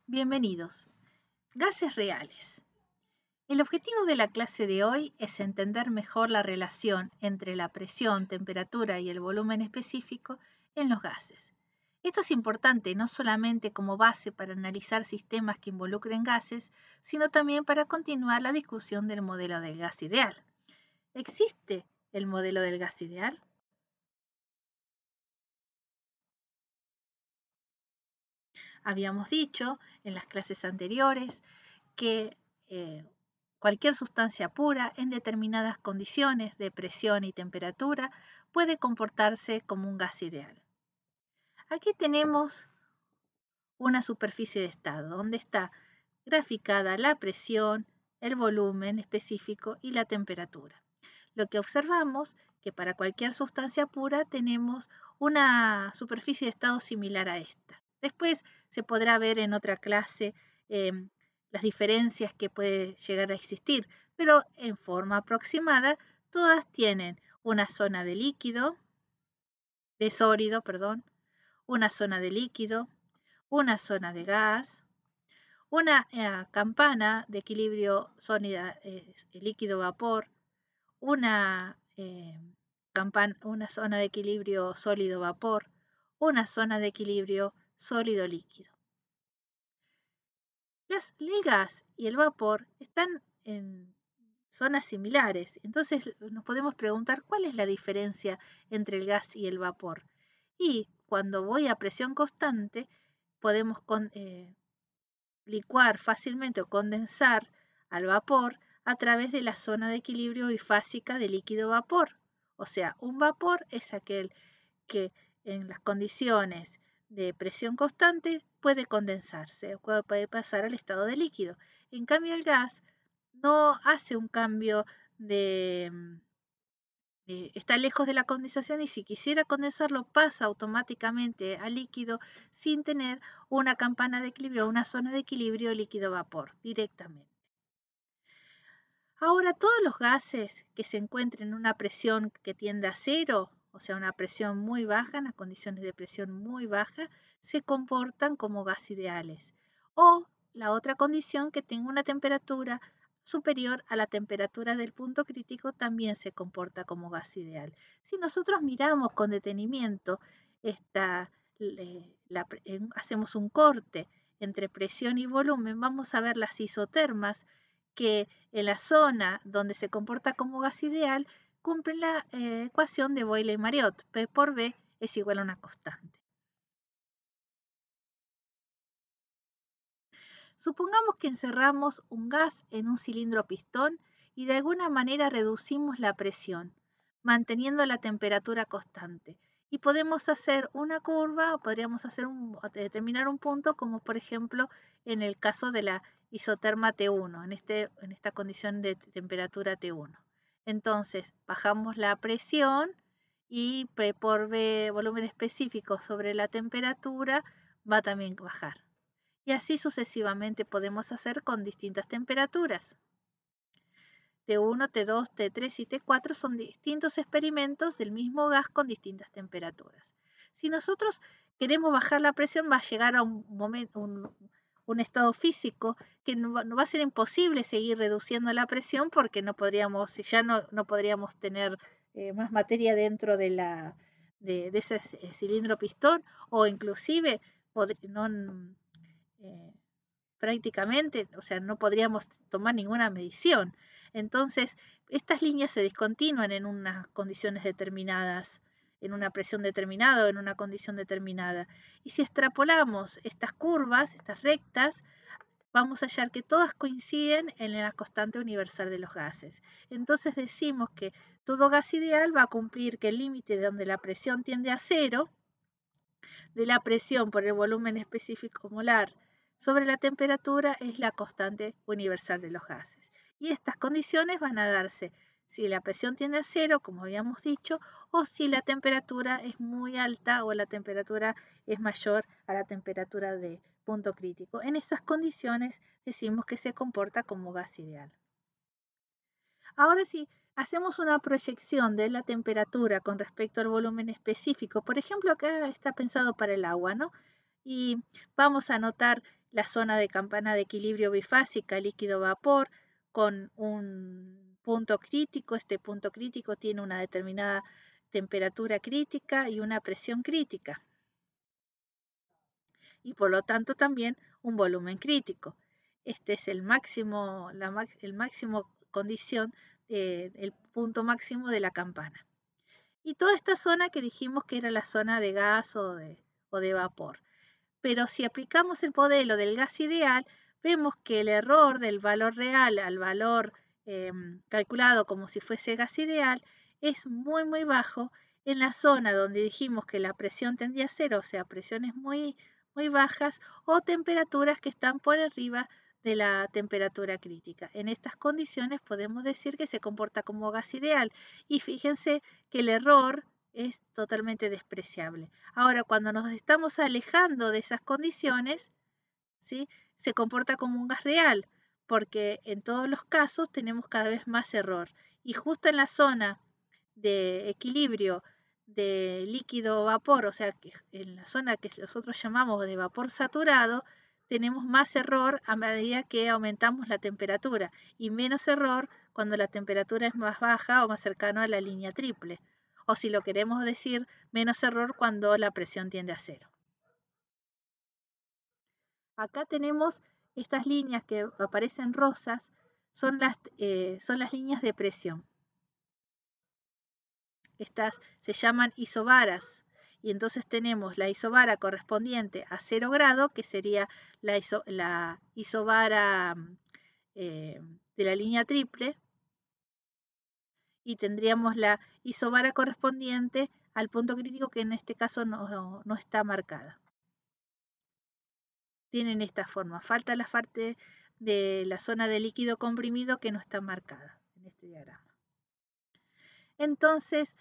Bienvenidos. Gases reales. El objetivo de la clase de hoy es entender mejor la relación entre la presión, temperatura y el volumen específico en los gases. Esto es importante no solamente como base para analizar sistemas que involucren gases, sino también para continuar la discusión del modelo del gas ideal. ¿Existe el modelo del gas ideal? Habíamos dicho en las clases anteriores que cualquier sustancia pura en determinadas condiciones de presión y temperatura puede comportarse como un gas ideal. Aquí tenemos una superficie de estado donde está graficada la presión, el volumen específico y la temperatura. Lo que observamos que para cualquier sustancia pura tenemos una superficie de estado similar a esta. Después se podrá ver en otra clase las diferencias que puede llegar a existir, pero en forma aproximada todas tienen una zona de sólido, una zona de líquido, una zona de gas, una campana de equilibrio líquido-vapor, una zona de equilibrio sólido-vapor, una zona de equilibrio sólido-líquido. El gas y el vapor están en zonas similares, entonces nos podemos preguntar cuál es la diferencia entre el gas y el vapor. Y cuando voy a presión constante, podemos licuar fácilmente o condensar al vapor a través de la zona de equilibrio bifásica de líquido-vapor. O sea, un vapor es aquel que en las condiciones de presión constante puede condensarse o puede pasar al estado de líquido. En cambio, el gas no hace un cambio está lejos de la condensación y si quisiera condensarlo pasa automáticamente al líquido sin tener una campana de equilibrio o una zona de equilibrio líquido-vapor directamente. Ahora, todos los gases que se encuentren en una presión que tiende a cero, o sea, una presión muy baja, en las condiciones de presión muy baja, se comportan como gas ideales. O la otra condición, que tenga una temperatura superior a la temperatura del punto crítico, también se comporta como gas ideal. Si nosotros miramos con detenimiento, hacemos un corte entre presión y volumen, vamos a ver las isotermas que en la zona donde se comporta como gas ideal cumplen la ecuación de Boyle-Mariotte. P por B es igual a una constante. Supongamos que encerramos un gas en un cilindro pistón y de alguna manera reducimos la presión, manteniendo la temperatura constante. Y podemos hacer una curva o podríamos determinar un punto, como por ejemplo en el caso de la isoterma T1, en esta condición de temperatura T1. Entonces, bajamos la presión y P por B, volumen específico sobre la temperatura, va también a bajar. Y así sucesivamente podemos hacer con distintas temperaturas. T1, T2, T3 y T4 son distintos experimentos del mismo gas con distintas temperaturas. Si nosotros queremos bajar la presión, va a llegar a un estado físico que no va a ser imposible seguir reduciendo la presión porque no podríamos tener más materia dentro de ese cilindro pistón o inclusive prácticamente, o sea, no podríamos tomar ninguna medición. Entonces, estas líneas se discontinúan en unas condiciones determinadas, en una presión determinada o en una condición determinada. Y si extrapolamos estas curvas, estas rectas, vamos a hallar que todas coinciden en la constante universal de los gases. Entonces decimos que todo gas ideal va a cumplir que el límite donde la presión tiende a cero, de la presión por el volumen específico molar sobre la temperatura es la constante universal de los gases. Y estas condiciones van a darse si la presión tiende a cero, como habíamos dicho, o si la temperatura es muy alta o la temperatura es mayor a la temperatura de punto crítico. En estas condiciones decimos que se comporta como gas ideal. Ahora sí, hacemos una proyección de la temperatura con respecto al volumen específico. Por ejemplo, acá está pensado para el agua, ¿no? Y vamos a anotar la zona de campana de equilibrio bifásica líquido-vapor con un punto crítico. Este punto crítico tiene una determinada temperatura crítica y una presión crítica, y por lo tanto también un volumen crítico. Este es el máximo condición, el punto máximo de la campana. Y toda esta zona que dijimos que era la zona de gas o de vapor. Pero si aplicamos el modelo del gas ideal, vemos que el error del valor real al valor calculado como si fuese gas ideal es muy, muy bajo en la zona donde dijimos que la presión tendría a cero, o sea, presiones muy, muy bajas o temperaturas que están por arriba de la temperatura crítica. En estas condiciones podemos decir que se comporta como gas ideal, y fíjense que el error es totalmente despreciable. Ahora, cuando nos estamos alejando de esas condiciones, ¿sí?, se comporta como un gas real, porque en todos los casos tenemos cada vez más error. Y justo en la zona de equilibrio de líquido-vapor, o sea, que en la zona que nosotros llamamos de vapor saturado, tenemos más error a medida que aumentamos la temperatura y menos error cuando la temperatura es más baja o más cercana a la línea triple. O si lo queremos decir, menos error cuando la presión tiende a cero. Acá tenemos estas líneas que aparecen rosas, son las líneas de presión. Estas se llaman isobaras, y entonces tenemos la isobara correspondiente a 0 grado, que sería la isobara de la línea triple, y tendríamos la isobara correspondiente al punto crítico, que en este caso no está marcada. Tienen esta forma. Falta la parte de la zona de líquido comprimido que no está marcada en este diagrama. Entonces,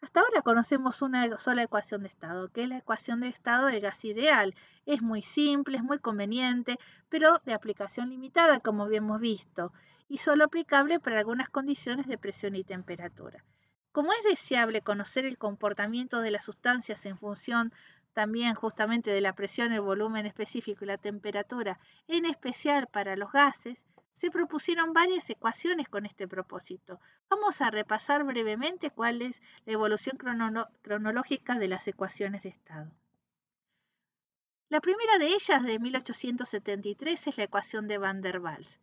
hasta ahora conocemos una sola ecuación de estado, que es la ecuación de estado del gas ideal. Es muy simple, es muy conveniente, pero de aplicación limitada, como habíamos visto, y solo aplicable para algunas condiciones de presión y temperatura. Como es deseable conocer el comportamiento de las sustancias en función también justamente de la presión, el volumen específico y la temperatura, en especial para los gases, se propusieron varias ecuaciones con este propósito. Vamos a repasar brevemente cuál es la evolución cronológica de las ecuaciones de estado. La primera de ellas, de 1873, es la ecuación de Van der Waals.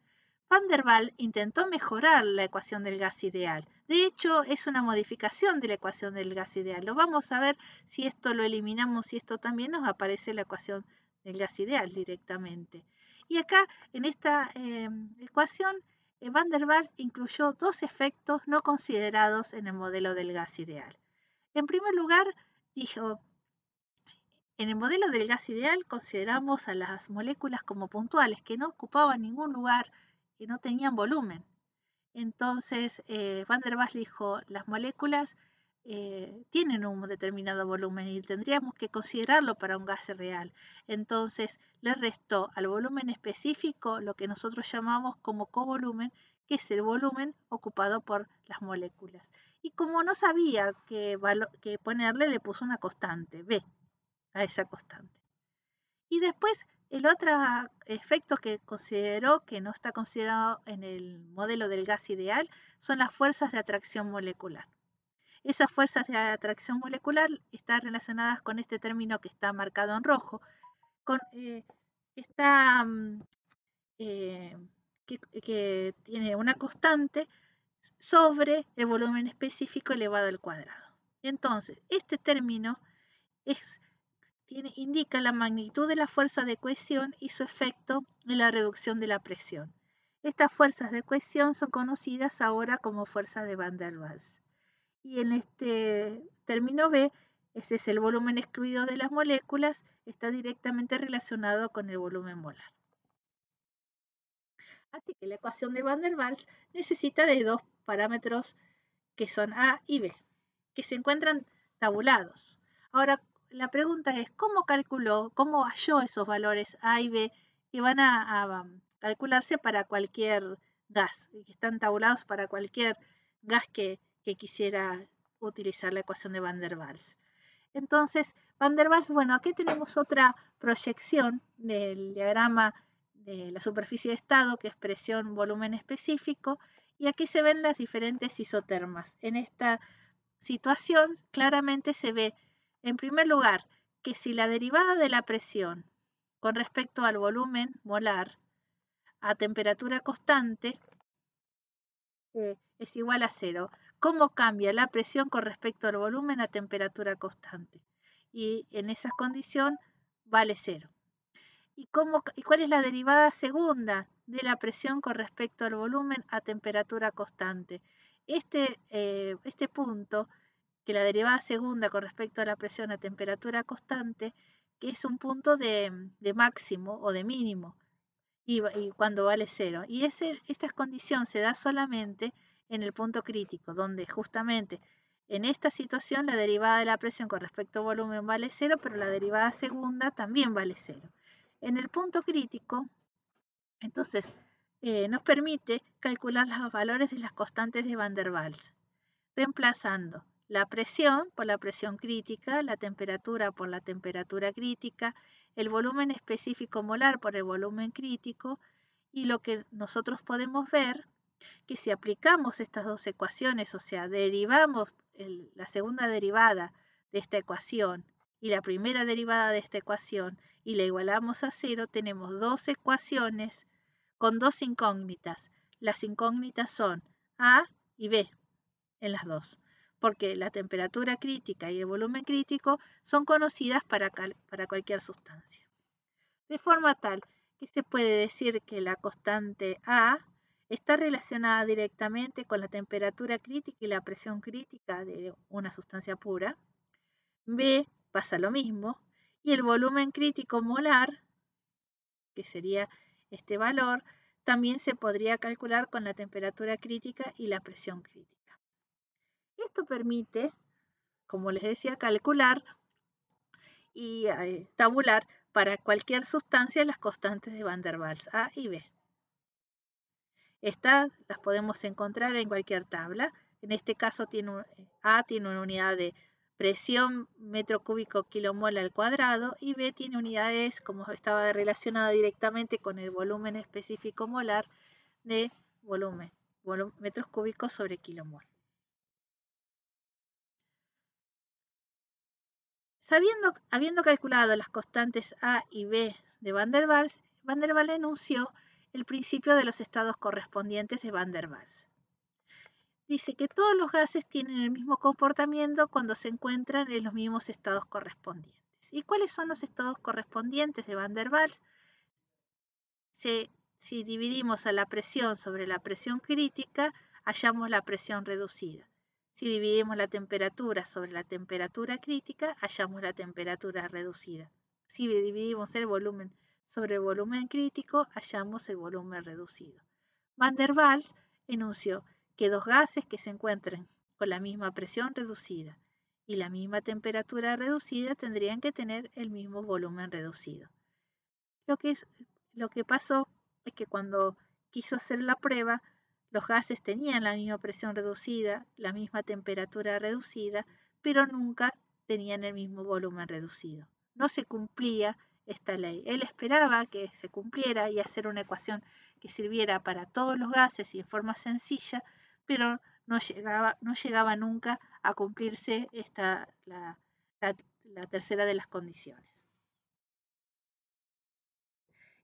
Van der Waals intentó mejorar la ecuación del gas ideal. De hecho, es una modificación de la ecuación del gas ideal. Lo vamos a ver si esto lo eliminamos y esto también nos aparece la ecuación del gas ideal directamente. Y acá, en esta ecuación, Van der Waals incluyó dos efectos no considerados en el modelo del gas ideal. En primer lugar, dijo: en el modelo del gas ideal consideramos a las moléculas como puntuales, que no ocupaban ningún lugar, que no tenían volumen. Entonces, Van der Waals dijo: las moléculas tienen un determinado volumen y tendríamos que considerarlo para un gas real. Entonces, le restó al volumen específico lo que nosotros llamamos como covolumen, que es el volumen ocupado por las moléculas. Y como no sabía qué ponerle, le puso una constante, B, a esa constante. Y después el otro efecto que consideró, que no está considerado en el modelo del gas ideal, son las fuerzas de atracción molecular. Esas fuerzas de atracción molecular están relacionadas con este término que está marcado en rojo, que tiene una constante sobre el volumen específico elevado al cuadrado. Entonces, este término indica la magnitud de la fuerza de cohesión y su efecto en la reducción de la presión. Estas fuerzas de cohesión son conocidas ahora como fuerza de Van der Waals. Y en este término B, este es el volumen excluido de las moléculas, está directamente relacionado con el volumen molar. Así que la ecuación de Van der Waals necesita de dos parámetros que son A y B, que se encuentran tabulados. Ahora, la pregunta es: ¿cómo calculó, cómo halló esos valores A y B que van a calcularse para cualquier gas, que están tabulados para cualquier gas que quisiera utilizar la ecuación de Van der Waals? Entonces, Van der Waals, bueno, aquí tenemos otra proyección del diagrama de la superficie de estado, que es presión, volumen específico, y aquí se ven las diferentes isotermas. En esta situación claramente se ve, en primer lugar, que si la derivada de la presión con respecto al volumen molar a temperatura constante es igual a 0, ¿cómo cambia la presión con respecto al volumen a temperatura constante? Y en esa condición vale 0. ¿Y cuál es la derivada segunda de la presión con respecto al volumen a temperatura constante? Este punto, que la derivada segunda con respecto a la presión a temperatura constante, que es un punto de máximo o de mínimo, y cuando vale 0. Y esta condición se da solamente en el punto crítico, donde justamente en esta situación la derivada de la presión con respecto al volumen vale 0, pero la derivada segunda también vale 0. En el punto crítico, entonces, nos permite calcular los valores de las constantes de Van der Waals, reemplazando la presión por la presión crítica, la temperatura por la temperatura crítica, el volumen específico molar por el volumen crítico, y lo que nosotros podemos ver, que si aplicamos estas dos ecuaciones, o sea, derivamos la segunda derivada de esta ecuación y la primera derivada de esta ecuación y la igualamos a 0, tenemos dos ecuaciones con dos incógnitas. Las incógnitas son A y B en las dos, porque la temperatura crítica y el volumen crítico son conocidas para cualquier sustancia. De forma tal que se puede decir que la constante A está relacionada directamente con la temperatura crítica y la presión crítica de una sustancia pura. B pasa lo mismo, y el volumen crítico molar, que sería este valor, también se podría calcular con la temperatura crítica y la presión crítica. Esto permite, como les decía, calcular y tabular para cualquier sustancia las constantes de Van der Waals A y B. Estas las podemos encontrar en cualquier tabla. En este caso A tiene una unidad de presión metro cúbico kilomol al cuadrado, y B tiene unidades, como estaba relacionada directamente con el volumen específico molar, de volumen metros cúbicos sobre kilomol. Habiendo calculado las constantes A y B de Van der Waals enunció el principio de los estados correspondientes de Van der Waals. Dice que todos los gases tienen el mismo comportamiento cuando se encuentran en los mismos estados correspondientes. ¿Y cuáles son los estados correspondientes de Van der Waals? Si dividimos a la presión sobre la presión crítica, hallamos la presión reducida. Si dividimos la temperatura sobre la temperatura crítica, hallamos la temperatura reducida. Si dividimos el volumen sobre el volumen crítico, hallamos el volumen reducido. Van der Waals enunció que dos gases que se encuentren con la misma presión reducida y la misma temperatura reducida tendrían que tener el mismo volumen reducido. Lo que pasó es que cuando quiso hacer la prueba, los gases tenían la misma presión reducida, la misma temperatura reducida, pero nunca tenían el mismo volumen reducido. No se cumplía esta ley. Él esperaba que se cumpliera y hacer una ecuación que sirviera para todos los gases y en forma sencilla, pero no llegaba nunca a cumplirse la tercera de las condiciones.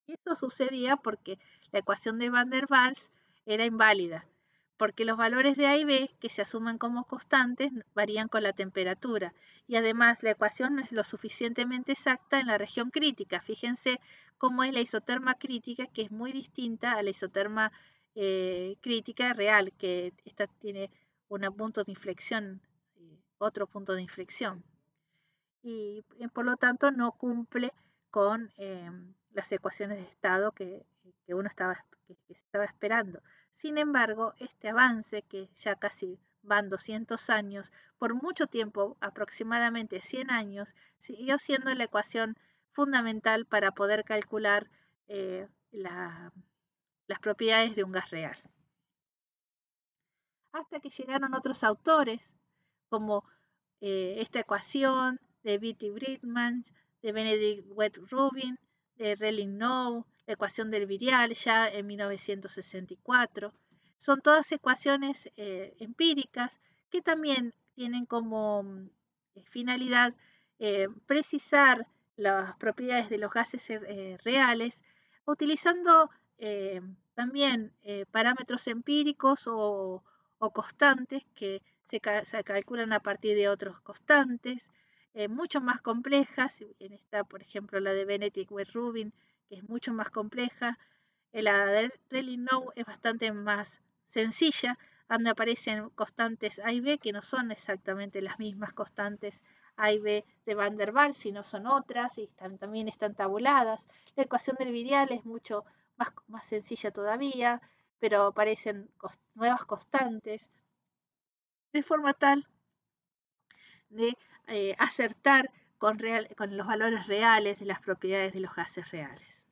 Y esto sucedía porque la ecuación de Van der Waals era inválida, porque los valores de A y B, que se asumen como constantes, varían con la temperatura. Y además la ecuación no es lo suficientemente exacta en la región crítica. Fíjense cómo es la isoterma crítica, que es muy distinta a la isoterma crítica real, que esta tiene un punto de inflexión, otro punto de inflexión. Y por lo tanto no cumple con las ecuaciones de estado que uno que se estaba esperando. Sin embargo, este avance, que ya casi van 200 años, por mucho tiempo, aproximadamente 100 años, siguió siendo la ecuación fundamental para poder calcular las propiedades de un gas real. Hasta que llegaron otros autores, como esta ecuación de Beatty Bridgman, de Benedict Webb-Rubin, de Relling-Noe, la ecuación del virial ya en 1964. Son todas ecuaciones empíricas que también tienen como finalidad precisar las propiedades de los gases reales utilizando también parámetros empíricos o constantes que se calculan a partir de otros constantes, mucho más complejas. En esta, por ejemplo, la de Benedict Webb-Rubin, que es mucho más compleja. La de Relling-Noe es bastante más sencilla, donde aparecen constantes A y B, que no son exactamente las mismas constantes A y B de Van der Waals, sino son otras, y también están tabuladas. La ecuación del virial es mucho más sencilla todavía, pero aparecen nuevas constantes, de forma tal de acertar con los valores reales de las propiedades de los gases reales.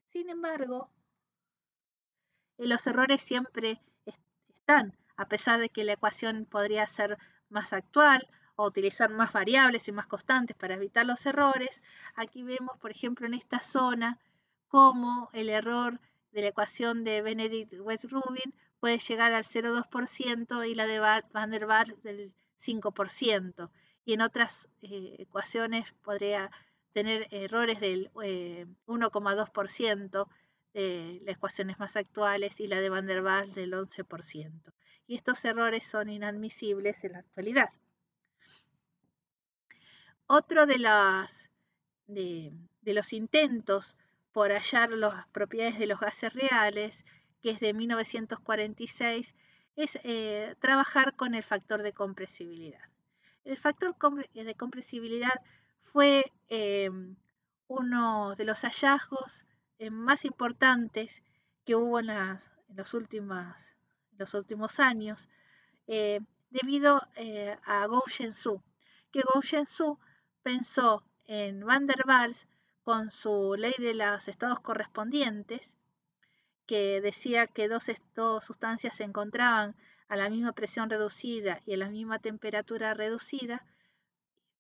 Sin embargo, los errores siempre están, a pesar de que la ecuación podría ser más actual o utilizar más variables y más constantes para evitar los errores. Aquí vemos, por ejemplo, en esta zona, cómo el error de la ecuación de Benedict Webb-Rubin puede llegar al 0,2% y la de Van der Waals del 5%. Y en otras ecuaciones podría tener errores del 1,2%. Las ecuaciones más actuales y la de Van der Waals del 11%. Y estos errores son inadmisibles en la actualidad. Otro de los intentos por hallar las propiedades de los gases reales, que es de 1946, es trabajar con el factor de compresibilidad. El factor de compresibilidad fue uno de los hallazgos más importantes que hubo en los últimos años, debido a Gougen-Zhou, que Gougen-Zhou pensó en Van der Waals con su ley de los estados correspondientes, que decía que dos sustancias se encontraban a la misma presión reducida y a la misma temperatura reducida,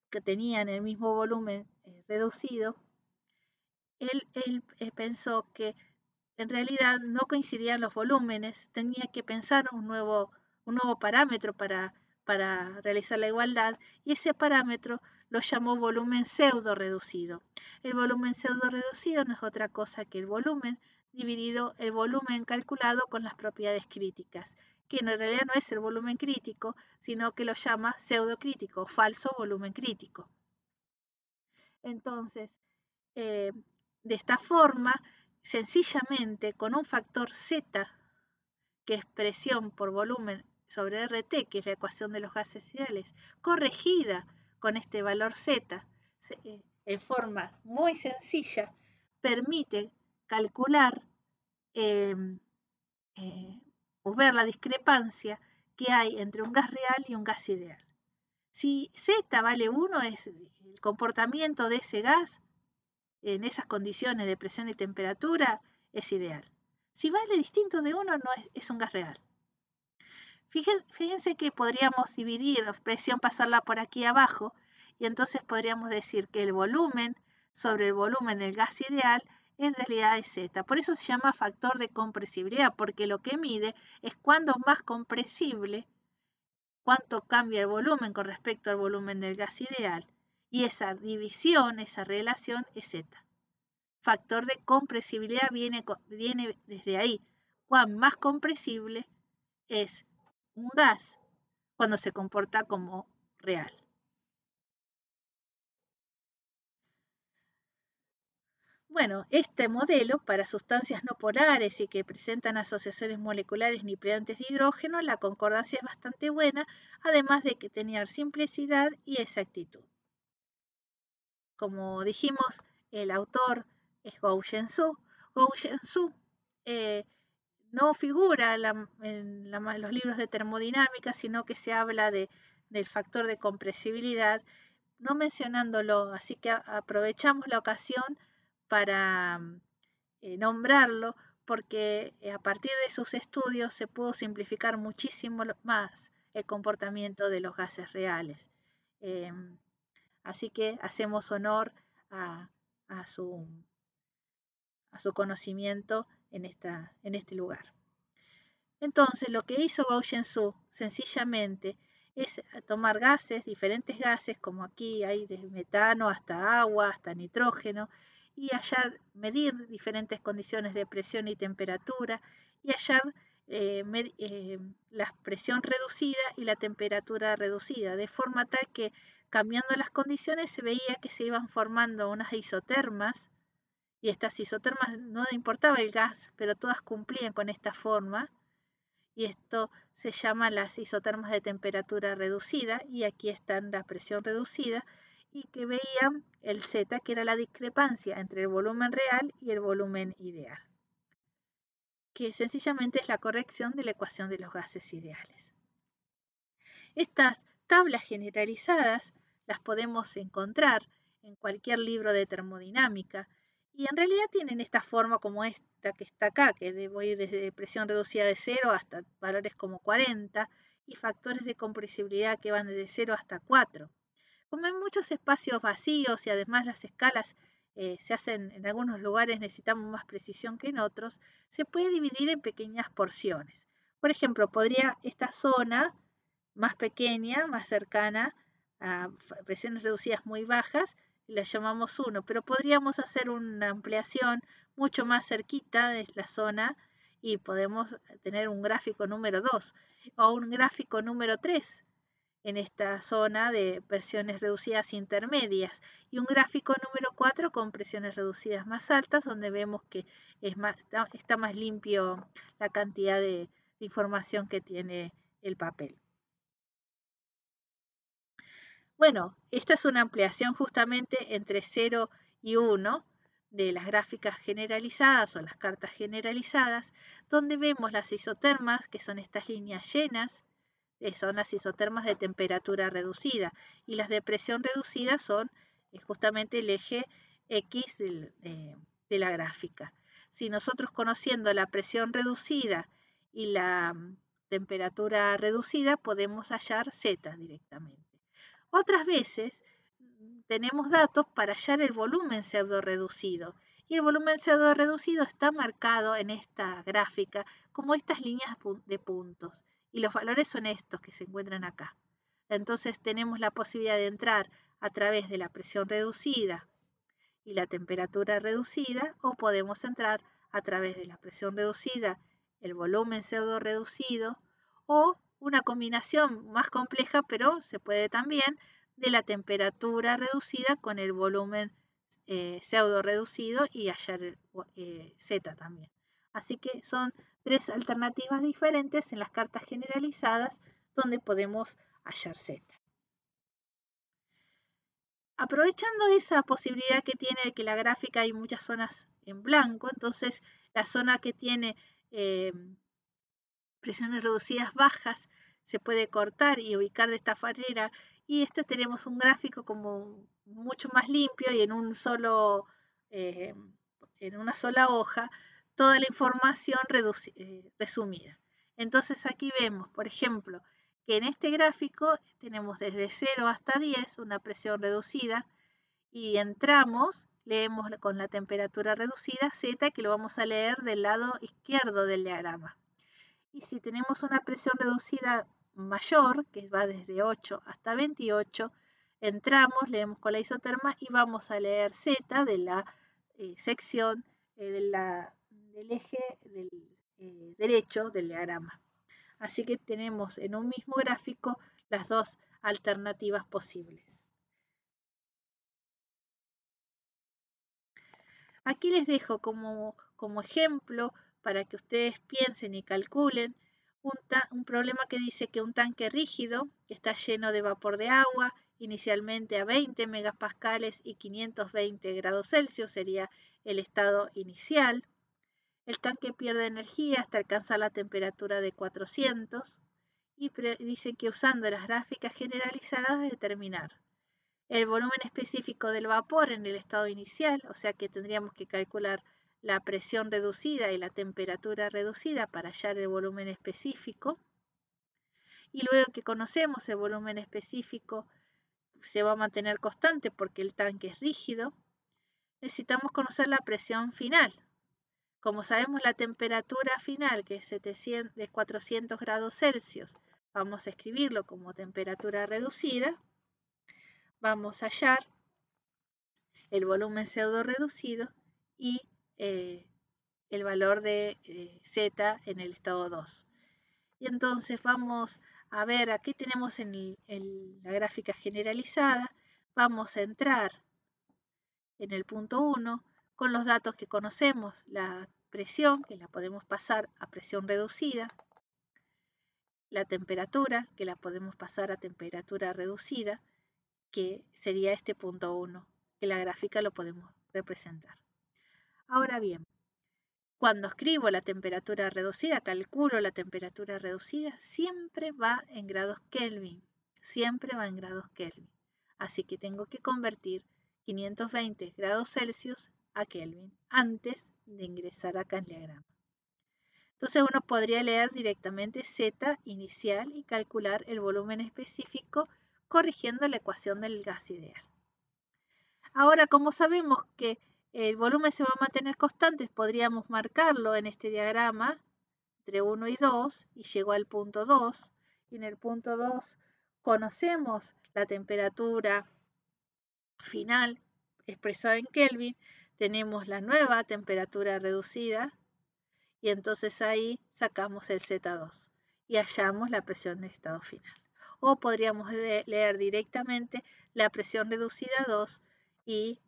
que tenían el mismo volumen reducido. Él pensó que en realidad no coincidían los volúmenes, tenía que pensar un nuevo parámetro para realizar la igualdad, y ese parámetro lo llamó volumen pseudo reducido. El volumen pseudo reducido no es otra cosa que el volumen dividido el volumen calculado con las propiedades críticas, que en realidad no es el volumen crítico, sino que lo llama pseudo crítico, falso volumen crítico. Entonces, de esta forma, sencillamente con un factor Z, que es presión por volumen sobre RT, que es la ecuación de los gases ideales, corregida con este valor Z, en forma muy sencilla, permite calcular o ver la discrepancia que hay entre un gas real y un gas ideal. Si Z vale 1, es el comportamiento de ese gas en esas condiciones de presión y temperatura es ideal. Si vale distinto de 1, no es un gas real. Fíjense que podríamos dividir la presión, pasarla por aquí abajo, y entonces podríamos decir que el volumen sobre el volumen del gas ideal en realidad es Z. Por eso se llama factor de compresibilidad, porque lo que mide es cuándo más compresible, cuánto cambia el volumen con respecto al volumen del gas ideal, y esa división, esa relación es Z. Factor de compresibilidad viene desde ahí. Cuán más compresible es un gas cuando se comporta como real. Bueno, este modelo para sustancias no polares y que presentan asociaciones moleculares nucleantes de hidrógeno, la concordancia es bastante buena, además de que tenía simplicidad y exactitud. Como dijimos, el autor es Gougen-Zhou. Gougen-Zhou no figura en los libros de termodinámica, sino que se habla del factor de compresibilidad, no mencionándolo, así que aprovechamos la ocasión para nombrarlo, porque a partir de sus estudios se pudo simplificar muchísimo más el comportamiento de los gases reales. Así que hacemos honor a su conocimiento en este lugar. Entonces, lo que hizo Bao Zhensu sencillamente es tomar gases, diferentes gases, como aquí hay desde metano hasta agua, hasta nitrógeno, y medir diferentes condiciones de presión y temperatura, y hallar la presión reducida y la temperatura reducida, de forma tal que cambiando las condiciones se veía que se iban formando unas isotermas, y estas isotermas no importaba el gas, pero todas cumplían con esta forma, y esto se llama las isotermas de temperatura reducida, y aquí está la presión reducida, y que veían el Z, que era la discrepancia entre el volumen real y el volumen ideal, que sencillamente es la corrección de la ecuación de los gases ideales. Estas tablas generalizadas las podemos encontrar en cualquier libro de termodinámica, y en realidad tienen esta forma como esta que está acá, que voy desde presión reducida de 0 hasta valores como 40, y factores de compresibilidad que van desde 0 hasta 4. Como hay muchos espacios vacíos y además las escalas se hacen en algunos lugares, necesitamos más precisión que en otros, se puede dividir en pequeñas porciones. Por ejemplo, podría esta zona más pequeña, más cercana a presiones reducidas muy bajas, y la llamamos 1, pero podríamos hacer una ampliación mucho más cerquita de la zona y podemos tener un gráfico número 2 o un gráfico número 3 en esta zona de presiones reducidas intermedias, y un gráfico número 4 con presiones reducidas más altas, donde vemos que está más limpio la cantidad de información que tiene el papel. Bueno, esta es una ampliación justamente entre 0 y 1 de las gráficas generalizadas o las cartas generalizadas, donde vemos las isotermas, que son estas líneas llenas, son las isotermas de temperatura reducida, y las de presión reducida son justamente el eje X de la gráfica. Si nosotros, conociendo la presión reducida y la temperatura reducida, podemos hallar Z directamente. Otras veces tenemos datos para hallar el volumen pseudo reducido, y el volumen pseudo reducido está marcado en esta gráfica como estas líneas de puntos, y los valores son estos que se encuentran acá. Entonces tenemos la posibilidad de entrar a través de la presión reducida y la temperatura reducida, o podemos entrar a través de la presión reducida, el volumen pseudo reducido, o una combinación más compleja, pero se puede también, de la temperatura reducida con el volumen pseudo reducido y hallar Z también. Así que son 3 alternativas diferentes en las cartas generalizadas donde podemos hallar Z. Aprovechando esa posibilidad que tiene que la gráfica hay muchas zonas en blanco, entonces la zona que tiene presiones reducidas bajas se puede cortar y ubicar de esta manera, y tenemos un gráfico como mucho más limpio y en una sola hoja toda la información resumida. Entonces aquí vemos, por ejemplo, que en este gráfico tenemos desde 0 hasta 10 una presión reducida, y entramos, leemos con la temperatura reducida Z, que lo vamos a leer del lado izquierdo del diagrama. Y si tenemos una presión reducida mayor, que va desde 8 hasta 28, entramos, leemos con la isoterma y vamos a leer Z de la sección del eje derecho del diagrama. Así que tenemos en un mismo gráfico las dos alternativas posibles. Aquí les dejo como ejemplo para que ustedes piensen y calculen un problema que dice que un tanque rígido que está lleno de vapor de agua, inicialmente a 20 megapascales y 520 grados Celsius sería el estado inicial. El tanque pierde energía hasta alcanzar la temperatura de 400, y dicen que usando las gráficas generalizadas determinar el volumen específico del vapor en el estado inicial, o sea que tendríamos que calcular la presión reducida y la temperatura reducida para hallar el volumen específico. Y luego que conocemos el volumen específico, se va a mantener constante porque el tanque es rígido. Necesitamos conocer la presión final. Como sabemos la temperatura final, que es de 400 grados Celsius, vamos a escribirlo como temperatura reducida. Vamos a hallar el volumen pseudo reducido y el valor de Z en el estado 2. Y entonces vamos a ver, aquí tenemos en la gráfica generalizada, vamos a entrar en el punto 1 con los datos que conocemos, la presión, que la podemos pasar a presión reducida, la temperatura, que la podemos pasar a temperatura reducida, que sería este punto 1, que la gráfica lo podemos representar. Ahora bien, cuando escribo la temperatura reducida, calculo la temperatura reducida, siempre va en grados Kelvin. Siempre va en grados Kelvin. Así que tengo que convertir 520 grados Celsius a Kelvin antes de ingresar acá en el diagrama. Entonces uno podría leer directamente Z inicial y calcular el volumen específico corrigiendo la ecuación del gas ideal. Ahora, como sabemos que el volumen se va a mantener constante, podríamos marcarlo en este diagrama entre 1 y 2 y llegó al punto 2. Y en el punto 2 conocemos la temperatura final expresada en Kelvin, tenemos la nueva temperatura reducida y entonces ahí sacamos el Z2 y hallamos la presión de estado final. O podríamos leer directamente la presión reducida 2 y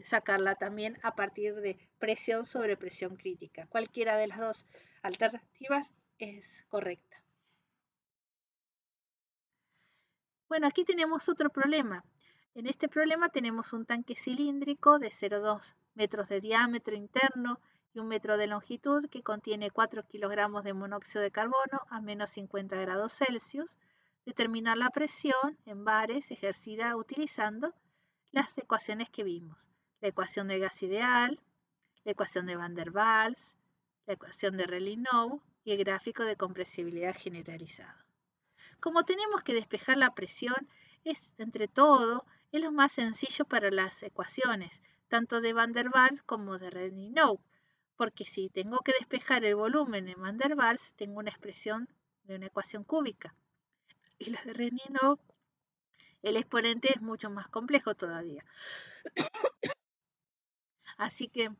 sacarla también a partir de presión sobre presión crítica. Cualquiera de las dos alternativas es correcta. Bueno, aquí tenemos otro problema. En este problema tenemos un tanque cilíndrico de 0,2 metros de diámetro interno y 1 metro de longitud que contiene 4 kilogramos de monóxido de carbono a menos 50 grados Celsius. Determinar la presión en bares ejercida utilizando las ecuaciones que vimos. La ecuación de gas ideal, la ecuación de Van der Waals, la ecuación de Rayleigh-Now y el gráfico de compresibilidad generalizado. Como tenemos que despejar la presión, entre todo, es lo más sencillo para las ecuaciones, tanto de Van der Waals como de Rayleigh-Now, porque si tengo que despejar el volumen en Van der Waals, tengo una expresión de una ecuación cúbica. Y la de Rayleigh-Now, el exponente es mucho más complejo todavía. Así que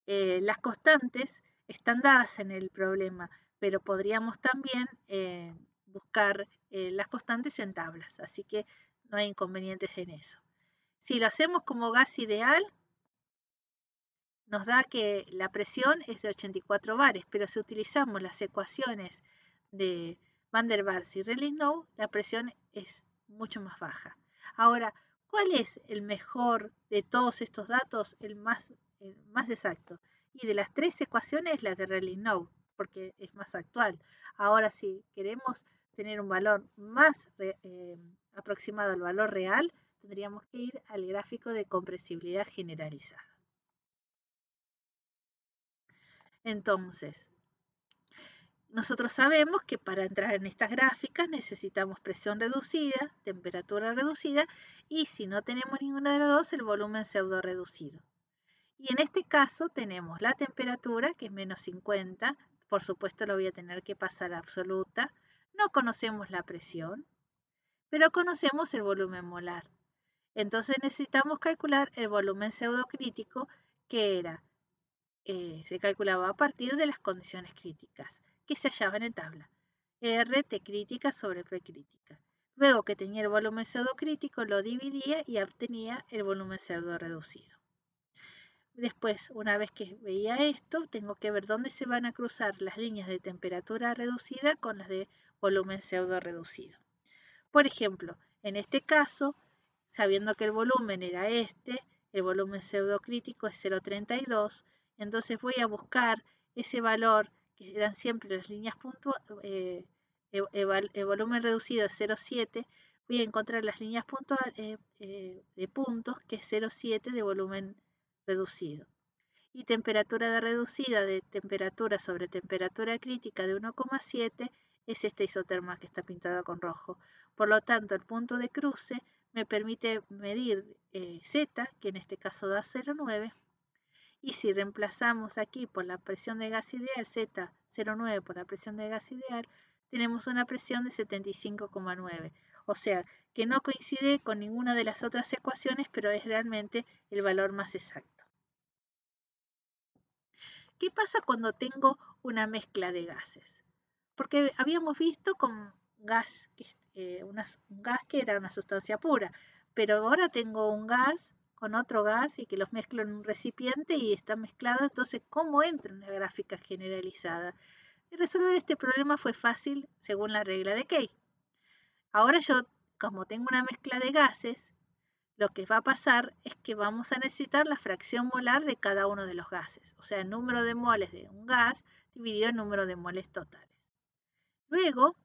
las constantes están dadas en el problema, pero podríamos también buscar las constantes en tablas, así que no hay inconvenientes en eso. Si lo hacemos como gas ideal, nos da que la presión es de 84 bares, pero si utilizamos las ecuaciones de Van der Waals y Rayleigh-Now, la presión es mucho más baja. Ahora, ¿cuál es el mejor de todos estos datos, el más exacto? Y de las tres ecuaciones, la de Rayleigh-Now, porque es más actual. Ahora, si queremos tener un valor más aproximado al valor real, tendríamos que ir al gráfico de compresibilidad generalizada. Entonces, nosotros sabemos que para entrar en estas gráficas necesitamos presión reducida, temperatura reducida y si no tenemos ninguna de las dos, el volumen pseudo reducido. Y en este caso tenemos la temperatura, que es menos 50, por supuesto lo voy a tener que pasar a absoluta. No conocemos la presión, pero conocemos el volumen molar. Entonces necesitamos calcular el volumen pseudo crítico, que era se calculaba a partir de las condiciones críticas que se hallaban en tabla. RT crítica sobre P crítica. Luego que tenía el volumen pseudo crítico, lo dividía y obtenía el volumen pseudo reducido. Después, una vez que veía esto, tengo que ver dónde se van a cruzar las líneas de temperatura reducida con las de volumen pseudo reducido. Por ejemplo, en este caso, sabiendo que el volumen era este, el volumen pseudo crítico es 0,32, entonces voy a buscar ese valor, que eran siempre las líneas puntuales, el volumen reducido es 0,7, voy a encontrar las líneas puntuales de puntos, que es 0,7 de volumen reducido. Y temperatura de reducida de temperatura sobre temperatura crítica de 1,7 es esta isoterma que está pintada con rojo. Por lo tanto, el punto de cruce me permite medir Z, que en este caso da 0,9. Y si reemplazamos aquí por la presión de gas ideal, Z0,9 por la presión de gas ideal, tenemos una presión de 75,9. O sea, que no coincide con ninguna de las otras ecuaciones, pero es realmente el valor más exacto. ¿Qué pasa cuando tengo una mezcla de gases? Porque habíamos visto con gas, un gas que era una sustancia pura, pero ahora tengo un gas con otro gas y que los mezclo en un recipiente y está mezclado, entonces, ¿cómo entra en una gráfica generalizada? Y resolver este problema fue fácil según la regla de Kay. Ahora yo, como tengo una mezcla de gases, lo que va a pasar es que vamos a necesitar la fracción molar de cada uno de los gases, o sea, el número de moles de un gas dividido el número de moles totales. Luego,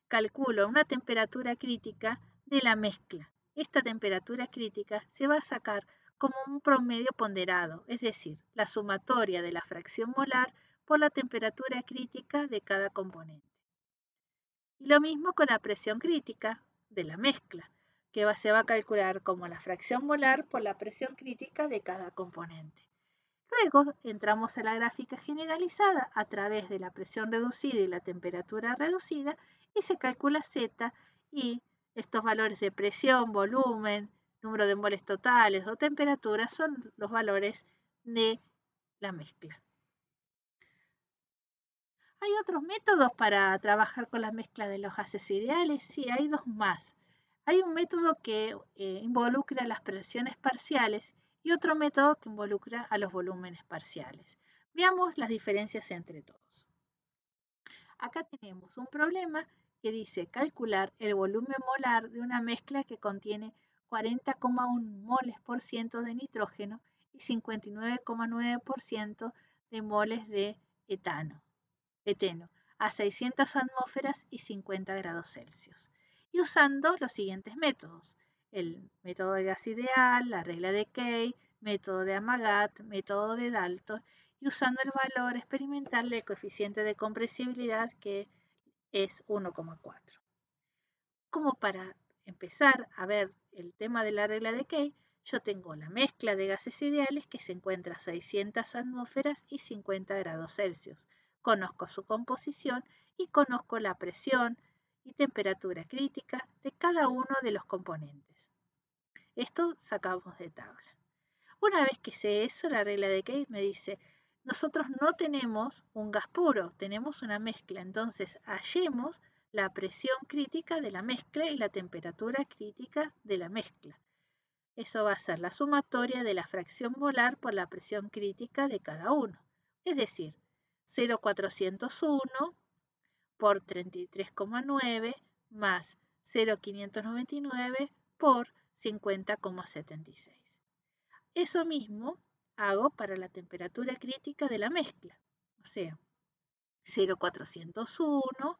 calculo una temperatura crítica de la mezcla. Esta temperatura crítica se va a sacar como un promedio ponderado, es decir, la sumatoria de la fracción molar por la temperatura crítica de cada componente. Y lo mismo con la presión crítica de la mezcla, que se va a calcular como la fracción molar por la presión crítica de cada componente. Luego entramos a la gráfica generalizada a través de la presión reducida y la temperatura reducida y se calcula Z y estos valores de presión, volumen, número de moles totales o temperatura son los valores de la mezcla. ¿Hay otros métodos para trabajar con la mezcla de los gases ideales? Sí, hay dos más. Hay un método que involucra las presiones parciales y otro método que involucra a los volúmenes parciales. Veamos las diferencias entre todos. Acá tenemos un problema que dice calcular el volumen molar de una mezcla que contiene 40,1 moles por ciento de nitrógeno y 59,9% de moles de eteno a 600 atmósferas y 50 grados Celsius. Y usando los siguientes métodos: el método de gas ideal, la regla de Kay, método de Amagat, método de Dalton, y usando el valor experimental del coeficiente de compresibilidad, que es 1,4. Como para empezar a ver el tema de la regla de Kay, yo tengo la mezcla de gases ideales que se encuentra a 600 atmósferas y 50 grados Celsius. Conozco su composición y conozco la presión y temperatura crítica de cada uno de los componentes. Esto sacamos de tabla. Una vez que sé eso, la regla de Kay me dice, nosotros no tenemos un gas puro, tenemos una mezcla, entonces hallemos la presión crítica de la mezcla y la temperatura crítica de la mezcla. Eso va a ser la sumatoria de la fracción molar por la presión crítica de cada uno, es decir, 0,401 por 33,9 más 0,599 por 50,76. Eso mismo hago para la temperatura crítica de la mezcla, o sea, 0,401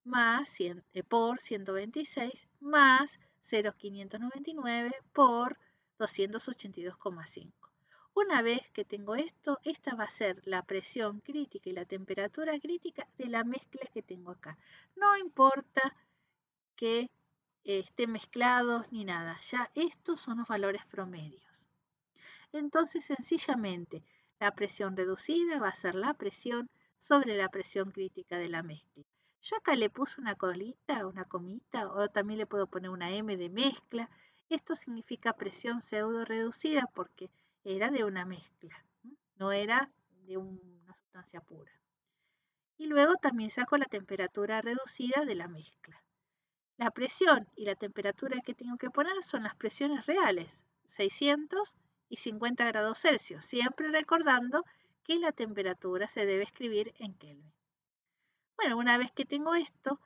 más 100, por 126 más 0,599 por 282,5. Una vez que tengo esto, esta va a ser la presión crítica y la temperatura crítica de la mezcla que tengo acá. No importa que estén mezclados ni nada, ya estos son los valores promedios. Entonces, sencillamente, la presión reducida va a ser la presión sobre la presión crítica de la mezcla. Yo acá le puse una colita, una comita, o también le puedo poner una M de mezcla. Esto significa presión pseudo reducida porque era de una mezcla, no era de una sustancia pura. Y luego también saco la temperatura reducida de la mezcla. La presión y la temperatura que tengo que poner son las presiones reales, 600 y 50 grados Celsius, siempre recordando que la temperatura se debe escribir en Kelvin. Bueno, una vez que tengo esto,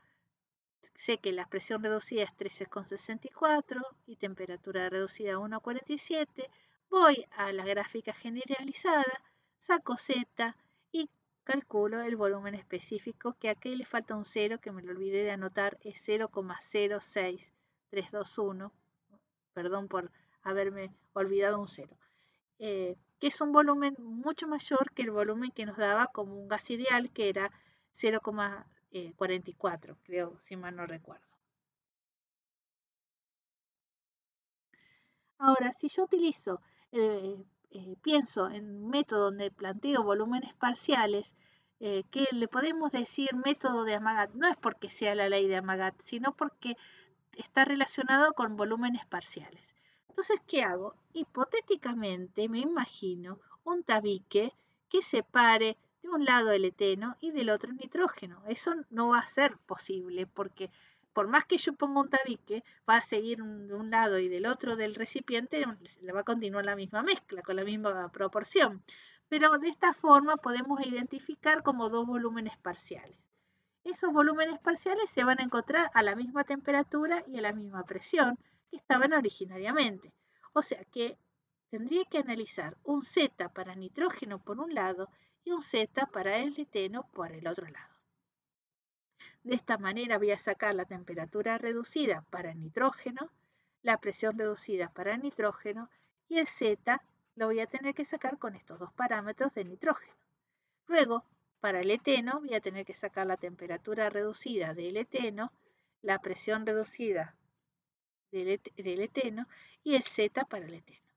sé que la presión reducida es 13,64 y temperatura reducida 1,47. Voy a la gráfica generalizada, saco Z y calculo el volumen específico, que aquí le falta un 0, que me lo olvidé de anotar, es 0,06321. Perdón por haberme olvidado un 0. Que es un volumen mucho mayor que el volumen que nos daba como un gas ideal, que era 44, creo, si mal no recuerdo. Ahora, si yo pienso en un método donde planteo volúmenes parciales, que le podemos decir método de Amagat, no es porque sea la ley de Amagat, sino porque está relacionado con volúmenes parciales. Entonces, ¿qué hago? Hipotéticamente me imagino un tabique que separe de un lado el eteno y del otro el nitrógeno. Eso no va a ser posible porque por más que yo ponga un tabique, va a seguir de un lado y del otro del recipiente, le va a continuar la misma mezcla, con la misma proporción. Pero de esta forma podemos identificar como dos volúmenes parciales. Esos volúmenes parciales se van a encontrar a la misma temperatura y a la misma presión que estaban originariamente. O sea que tendría que analizar un Z para nitrógeno por un lado y un Z para el eteno por el otro lado. De esta manera voy a sacar la temperatura reducida para el nitrógeno, la presión reducida para el nitrógeno y el Z lo voy a tener que sacar con estos dos parámetros de nitrógeno. Luego, para el eteno voy a tener que sacar la temperatura reducida del eteno, la presión reducida del eteno y el Z para el eteno.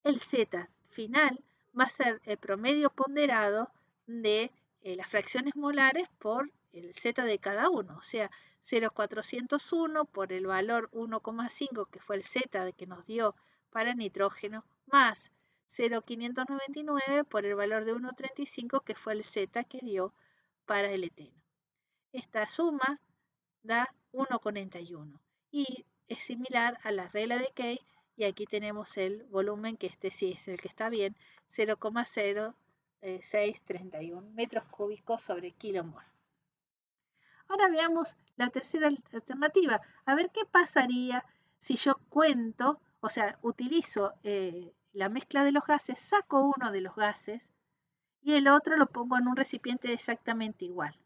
El Z final va a ser el promedio ponderado de las fracciones molares por el Z de cada uno, o sea, 0,401 por el valor 1,5 que fue el Z que nos dio para el nitrógeno, más 0,599 por el valor de 1,35 que fue el Z que dio para el eteno. Esta suma da 1,41 y es similar a la regla de Kay, y aquí tenemos el volumen que este sí es el que está bien, 0,0631 metros cúbicos sobre kilomol. Ahora veamos la tercera alternativa. A ver qué pasaría si yo cuento, o sea, utilizo la mezcla de los gases, saco uno de los gases y el otro lo pongo en un recipiente exactamente igual.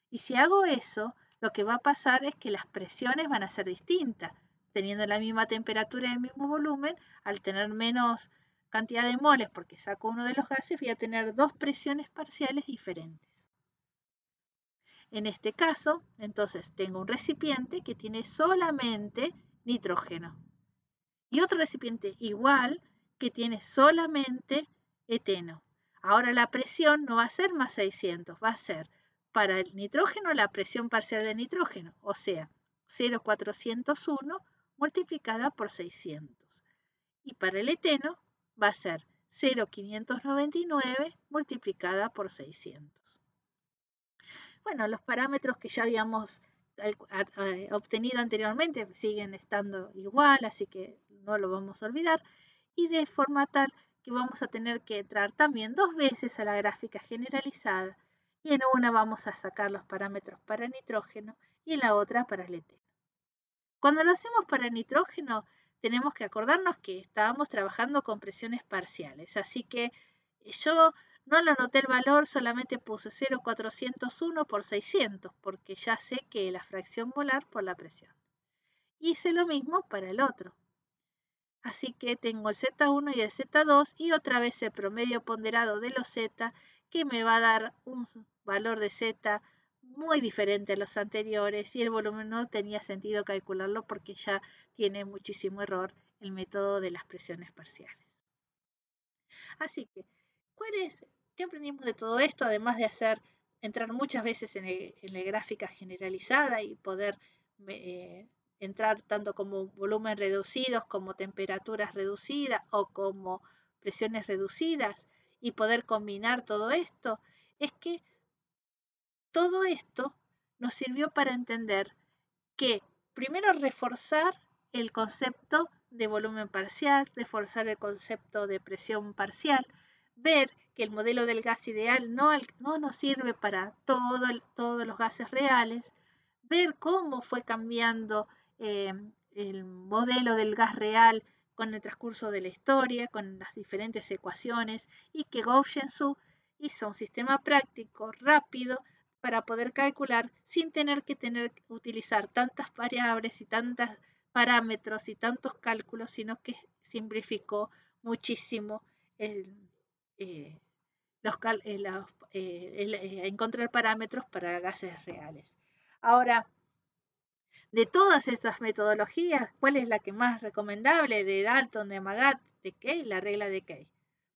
Y si hago eso, lo que va a pasar es que las presiones van a ser distintas. Teniendo la misma temperatura y el mismo volumen, al tener menos cantidad de moles porque saco uno de los gases, voy a tener dos presiones parciales diferentes. En este caso, entonces tengo un recipiente que tiene solamente nitrógeno y otro recipiente igual que tiene solamente eteno. Ahora la presión no va a ser más 600, va a ser para el nitrógeno la presión parcial de nitrógeno, o sea, 0,401 multiplicada por 600. Y para el eteno va a ser 0,599 multiplicada por 600. Bueno, los parámetros que ya habíamos obtenido anteriormente siguen estando igual, así que no lo vamos a olvidar. Y de forma tal que vamos a tener que entrar también dos veces a la gráfica generalizada y en una vamos a sacar los parámetros para nitrógeno y en la otra para el eteno. Cuando lo hacemos para nitrógeno, tenemos que acordarnos que estábamos trabajando con presiones parciales, así que yo no lo anoté el valor, solamente puse 0,401 por 600, porque ya sé que la fracción molar por la presión. Hice lo mismo para el otro. Así que tengo el Z1 y el Z2 y otra vez el promedio ponderado de los Z que me va a dar un valor de Z muy diferente a los anteriores y el volumen no tenía sentido calcularlo porque ya tiene muchísimo error el método de las presiones parciales. Así que, ¿qué aprendimos de todo esto? Además de entrar muchas veces en la gráfica generalizada y poder entrar tanto como volumen reducidos, como temperaturas reducidas o como presiones reducidas y poder combinar todo esto, es que todo esto nos sirvió para entender que primero reforzar el concepto de volumen parcial, reforzar el concepto de presión parcial, ver que el modelo del gas ideal no nos sirve para todos los gases reales, ver cómo fue cambiando el modelo del gas real con el transcurso de la historia, con las diferentes ecuaciones, y que Gauss-Jensu hizo un sistema práctico rápido para poder calcular sin tener que utilizar tantas variables y tantos parámetros y tantos cálculos, sino que simplificó muchísimo encontrar parámetros para gases reales. Ahora, de todas estas metodologías, ¿cuál es la que más recomendable? De Dalton, de Magat, de Kay, la regla de Kay.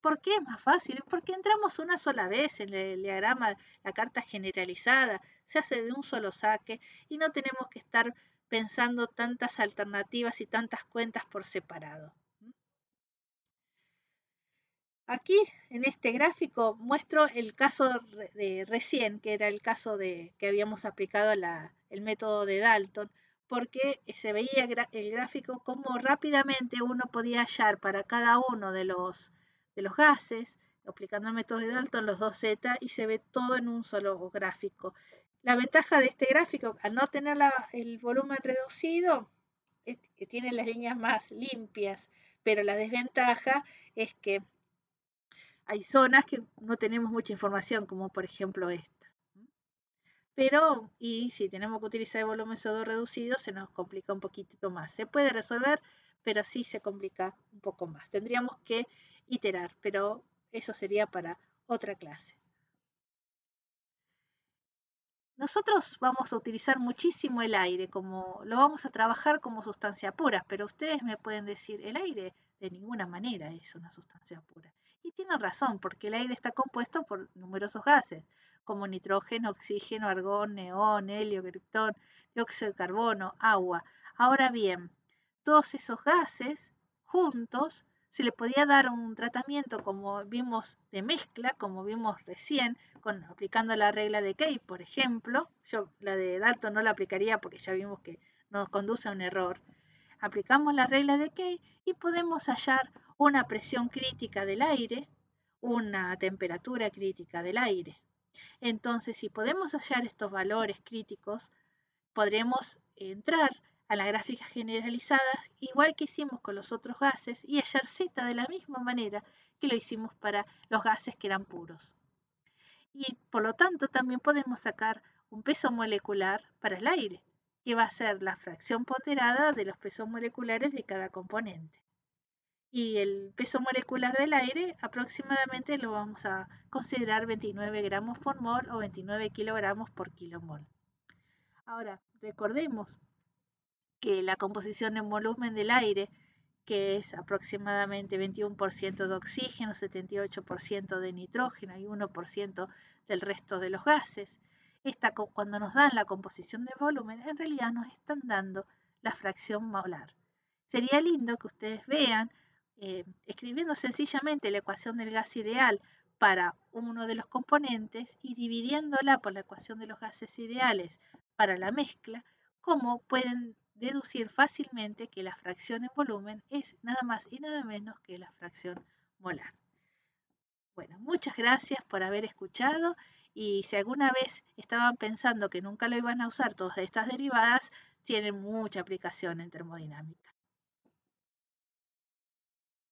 ¿Por qué es más fácil? Porque entramos una sola vez en el diagrama, la carta generalizada, se hace de un solo saque y no tenemos que estar pensando tantas alternativas y tantas cuentas por separado. Aquí en este gráfico muestro el caso de recién, que era el caso de que habíamos aplicado el método de Dalton, porque se veía el gráfico como rápidamente uno podía hallar para cada uno de los gases, aplicando el método de Dalton, los 2Z, y se ve todo en un solo gráfico. La ventaja de este gráfico, al no tener el volumen reducido, es que tiene las líneas más limpias, pero la desventaja es que hay zonas que no tenemos mucha información, como por ejemplo esta. Pero, y si tenemos que utilizar el volumen CO2 reducido, se nos complica un poquitito más. Se puede resolver, pero sí se complica un poco más. Tendríamos que iterar, pero eso sería para otra clase. Nosotros vamos a utilizar muchísimo el aire, como lo vamos a trabajar como sustancia pura, pero ustedes me pueden decir, el aire de ninguna manera es una sustancia pura. Y tienen razón, porque el aire está compuesto por numerosos gases, como nitrógeno, oxígeno, argón, neón, helio, criptón, dióxido de carbono, agua. Ahora bien, todos esos gases juntos se le podía dar un tratamiento como vimos de mezcla, como vimos recién, aplicando la regla de Kay, por ejemplo. Yo la de Dalton no la aplicaría porque ya vimos que nos conduce a un error. Aplicamos la regla de Kay y podemos hallar una presión crítica del aire, una temperatura crítica del aire. Entonces, si podemos hallar estos valores críticos, podremos entrar a la gráfica generalizada, igual que hicimos con los otros gases, y hallar Z de la misma manera que lo hicimos para los gases que eran puros. Y por lo tanto también podemos sacar un peso molecular para el aire, que va a ser la fracción ponderada de los pesos moleculares de cada componente. Y el peso molecular del aire aproximadamente lo vamos a considerar 29 gramos por mol o 29 kilogramos por kilomol. Ahora, recordemos que la composición en volumen del aire, que es aproximadamente 21% de oxígeno, 78% de nitrógeno y 1% del resto de los gases, cuando nos dan la composición de volumen, en realidad nos están dando la fracción molar. Sería lindo que ustedes vean, escribiendo sencillamente la ecuación del gas ideal para uno de los componentes y dividiéndola por la ecuación de los gases ideales para la mezcla, cómo pueden deducir fácilmente que la fracción en volumen es nada más y nada menos que la fracción molar. Bueno, muchas gracias por haber escuchado y si alguna vez estaban pensando que nunca lo iban a usar, todas estas derivadas tienen mucha aplicación en termodinámica.